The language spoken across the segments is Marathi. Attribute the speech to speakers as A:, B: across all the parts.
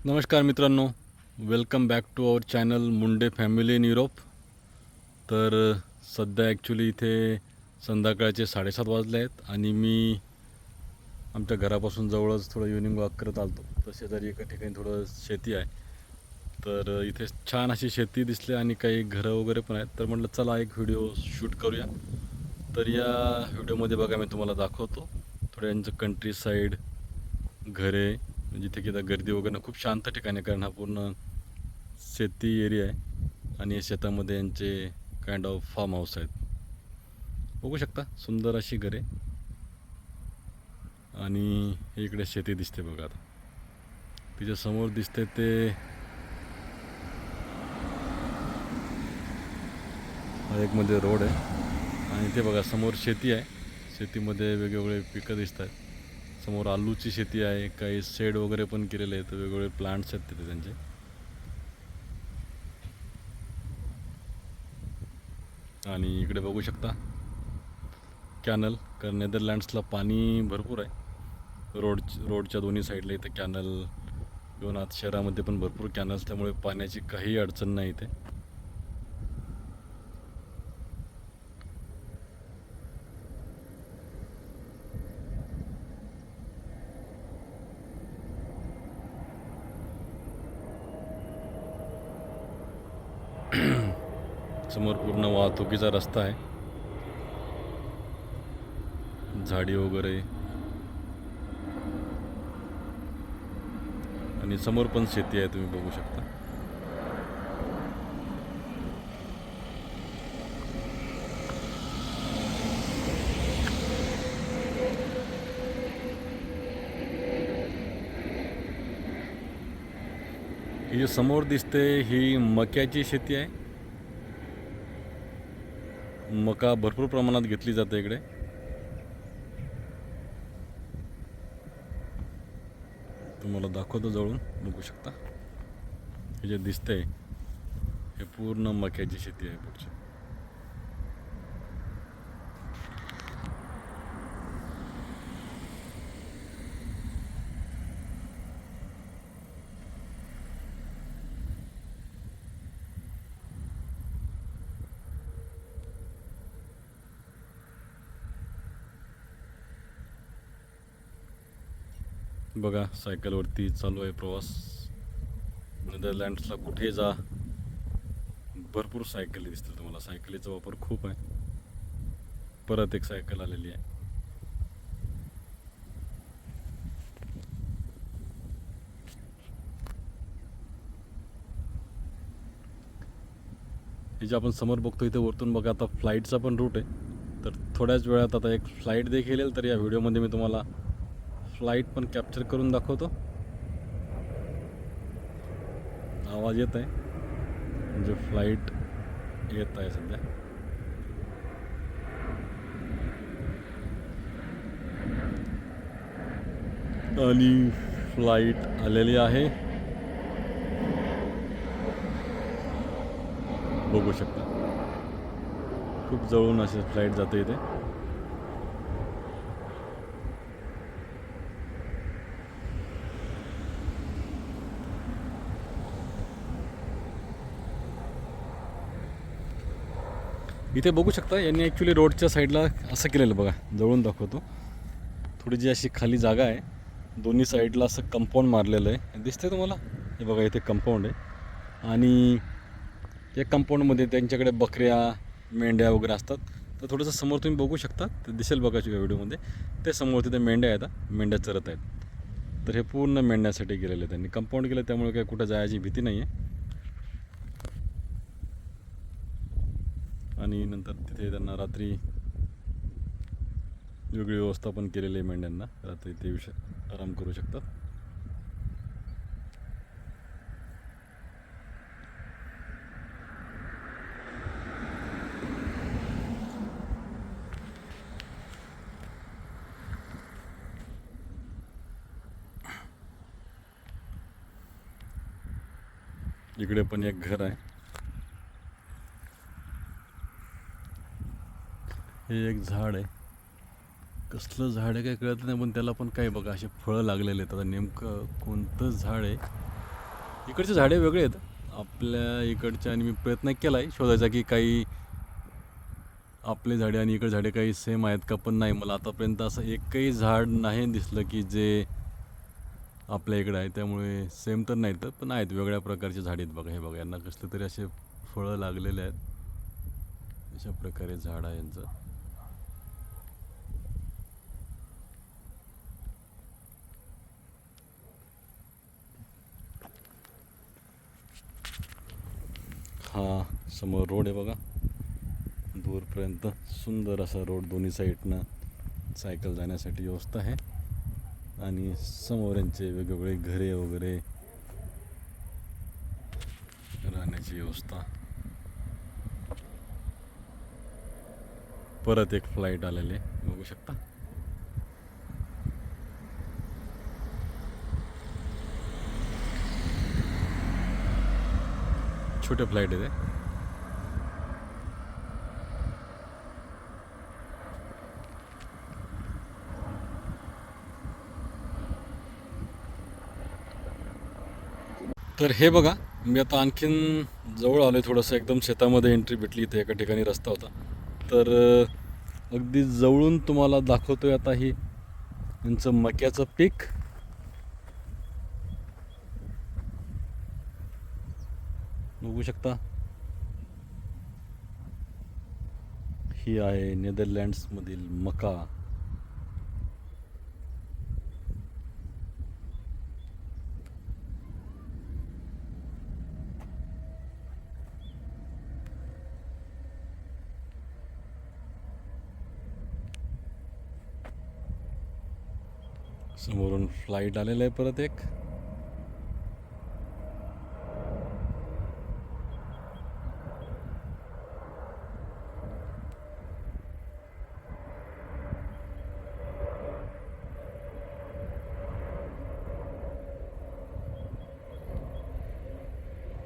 A: नमस्कार मित्रांनो, welcome back to our channel Munde family in Europe. तर सध्या ॲक्च्युली इथे संध्याकाळचे 7:30 वाजले आहेत आणि मी आमच्या घरापासून जवळच थोडं इव्हनिंग वॉक करत आलो. तर शेजारी एका ठिकाणी थोडं शेती आहे. तर इथे छान अशी शेती दिसली आणि काही घरं वगैरे पण आहेत. तर म्हटलं चला एक व्हिडिओ शूट करूया. तर या व्हिडिओमध्ये बघा मी तुम्हाला दाखवतो थोडं यांचं कंट्री साईड घरे, जिथे की आता गर्दी वगैरे खूप शांत ठिकाणी, कारण हा पूर्ण शेती एरिया आहे आणि या शेतामध्ये यांचे काइंड ऑफ फार्म हाऊस आहेत. बघू शकता सुंदर अशी घरे आणि इकडे शेती दिसते बघा. आता तिच्या समोर दिसते ते हा एक मध्ये रोड आहे आणि ते बघा समोर शेती आहे. शेतीमध्ये वेगवेगळे पिकं दिसत आहेत. समोर आलूची शेती आहे, काही शेड वगैरे पण केलेले आहेत, वेगवेगळे प्लांट्स आहेत तिथे त्यांचे. आणि इकडे बघू शकता कॅनल, कारण नेदरलँड्सला पाणी भरपूर आहे. रोडच्या दोन्ही साईडला इथे कॅनल, किंवा आत शहरामध्ये पण भरपूर कॅनल्स, त्यामुळे पाण्याची काही अडचण नाही इथे. समोर पूर्ण वाहतुकीचा रस्ता आहे, झाडी वगैरे, आणि समोर पण शेती आहे, तुम्ही बघू शकता. ही जी समोर दिसते ही मक्याची शेती आहे. मका भरपूर प्रमाणात घेतली जाते इकडे. तुम्हाला दाखवतो जवळून, बघू शकता. हे जे दिसतंय हे पूर्ण मक्याची शेती आहे पुढची. बघा सायकलवरती चालू आहे प्रवास. नेदरलँड्सला कुठे जा, भरपूर सायकली दिसतील तुम्हाला. सायकलीचा वापर खूप आहे. परत एक सायकल आलेली आहे. हे जे आपण समोर बघतो इथे वरतून बघा, आता फ्लाईटचा पण रूट आहे. तर थोड्याच वेळात आता एक फ्लाईट देखील येईल. तर या व्हिडिओमध्ये मी तुम्हाला फ्लाईट पण कॅप्चर करून दाखवतो. आवाज येत आहे, म्हणजे फ्लाईट येत आहे सध्या. आणि फ्लाईट आलेली आहे, बघू शकता. खूप जवळून अशी फ्लाईट जाते इथे. इथे बघू शकता यांनी ॲक्च्युली रोडच्या साईडला असं केलेलं बघा, जवळून दाखवतो. थोडी जी अशी खाली जागा आहे, दोन्ही साईडला असं कंपाऊंड मारलेलं आहे, दिसतंय तुम्हाला. हे बघा इथे कंपाऊंड आहे आणि या कंपाऊंडमध्ये त्यांच्याकडे बकऱ्या, मेंढ्या वगैरे असतात. तर थोडंसं समोर तुम्ही बघू शकता, ते दिसेल बघा व्हिडिओमध्ये. ते समोर तिथे मेंढ्या आहेत, मेंढ्या चरत आहेत. तर हे पूर्ण मेंढ्यासाठी गेलेलं आहे, त्यांनी कंपाऊंड केलं, त्यामुळे काही कुठं जायची भीती नाही आहे. आणि नंतर तिथे त्यांना रात्री वेगळी व्यवस्था पण केलेली आहे. मेंढ्यांना रात्री ते आराम करू शकतात. इकडे पण एक घर आहे. हे एक झाड आहे, कसलं झाड आहे काय कळत नाही, पण त्याला पण काय बघा असे फळं लागलेले आहेत. आता नेमकं कोणतं झाड आहे इकडचे झाडे वेगळे आहेत आपल्या इकडच्या, आणि मी प्रयत्न केला आहे शोधायचा की काही आपले झाडे आणि इकडे झाडे काही सेम आहेत का, पण नाही, मला आतापर्यंत असं एकही झाड नाही दिसलं की जे आपल्या इकडे आहे. त्यामुळे सेम तर नाहीत, पण आहेत वेगळ्या प्रकारचे झाडे आहेत बघा. हे बघा, यांना कसले तरी असे फळं लागलेले आहेत. अशा प्रकारे झाड आहे यांचं. हा समोर रोड आहे बघा, दूरपर्यंत सुंदर असा रोड, दोन्ही साईडनं सायकल जाण्यासाठी व्यवस्था आहे. आणि समोर यांचे वेगवेगळे घरे वगैरे राहण्याची व्यवस्था. परत एक फ्लाईट आलेले बघू शकता. छोटे फ्लाईट आहे ते. तर हे बघा, मी आता आणखीन जवळ आलो आहे थोडंसं, एकदम शेतामध्ये एंट्री भेटली. इथे एका ठिकाणी रस्ता होता, तर अगदी जवळून तुम्हाला दाखवतोय आता ही यांचं मक्याचं पीक. बघू शकता, ही आहे नेदरलँड्समधील मका. समोरून फ्लाईट आलेलं आहे परत एक.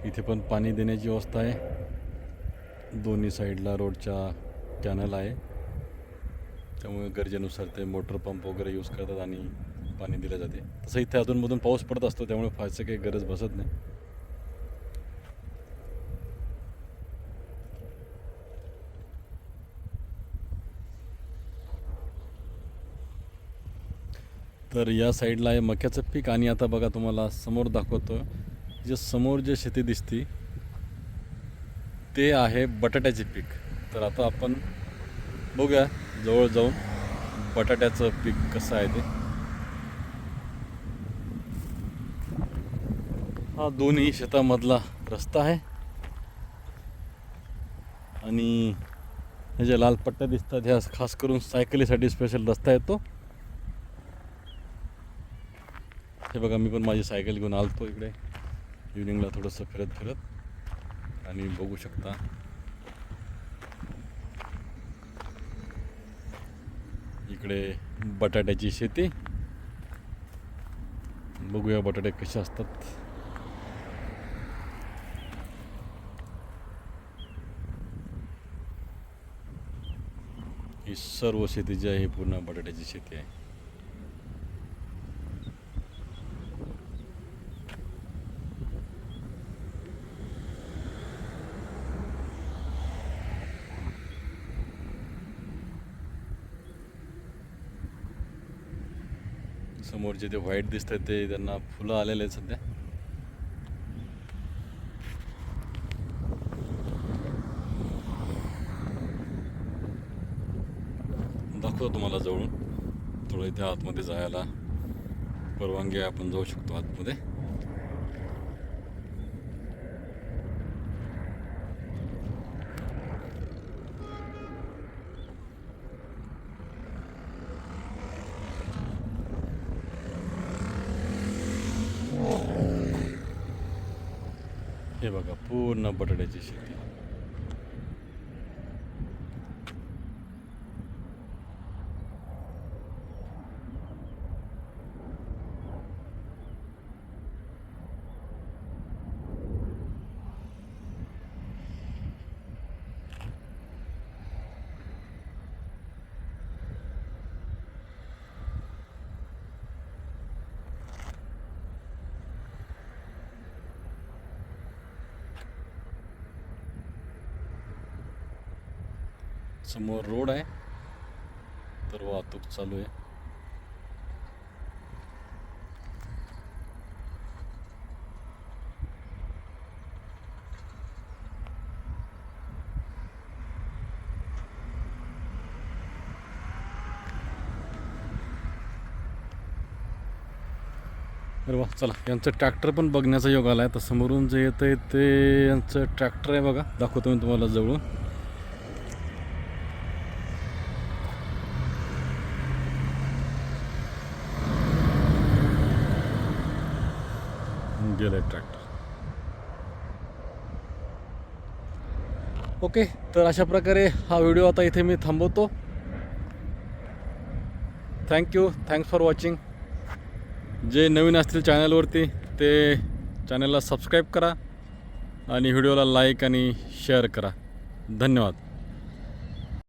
A: इथे पण पाणी देण्याची व्यवस्था आहे. दोन्ही साईडला रोडच्या कॅनल आहे, त्यामुळे गरजेनुसार ते मोटर पंप वगैरे यूज करतात आणि पाणी दिलं जाते. तसं इथे अधूनमधून पाऊस पडत असतो, त्यामुळे फारसं काही गरज बसत नाही. तर या साईडला आहे मक्याचं पीक. आणि आता बघा, तुम्हाला समोर दाखवतो, जे समोर जे शेती दिसती ते आहे बटाट्याचे पीक. तर आता आपण बघूया जवळ जाऊन बटाट्याचं पीक कसं आहे ते. हा दोन्ही शेतामधला रस्ता आहे, आणि हे जे लाल पट्ट्या दिसतात ह्या खास करून सायकलीसाठी स्पेशल रस्ता आहे तो. हे बघा, मी पण माझी सायकल घेऊन आलतो इकडे इव्हिनिंगला थोडंसं फिरत फिरत, आणि बघू शकता इकडे बटाट्याची शेती. बघूया बटाटे कसे असतात. ही सर्व शेती जी आहे पूर्ण बटाट्याची शेती आहे. समोर जे ते व्हाईट दिसतात ते त्यांना फुलं आलेले आहेत सध्या. दाखवतो तुम्हाला जवळून. थोडं इथे आतमध्ये जायला परवानगी आहे, आपण जाऊ शकतो आतमध्ये. हे बघा, पूर्ण बटाट्याची शेती. समोर रोड आहे, तर वाहतूक चालू आहे. अरे वा, चला यांचं ट्रॅक्टर पण बघण्याचा योग आला आहे. तर समोरून जे येतं आहे ते यांचं ट्रॅक्टर आहे बघा, दाखवतो मी तुम्हाला जवळून. गेलं आहे ट्रॅक्टर. ओके, तर अशा प्रकारे हा व्हिडिओ आता इथे मी थांबवतो. Thanks for watching. जे नवीन असतील चॅनलवरती ते चॅनलला सबस्क्राईब करा आणि व्हिडिओला लाईक आणि शेअर करा. धन्यवाद.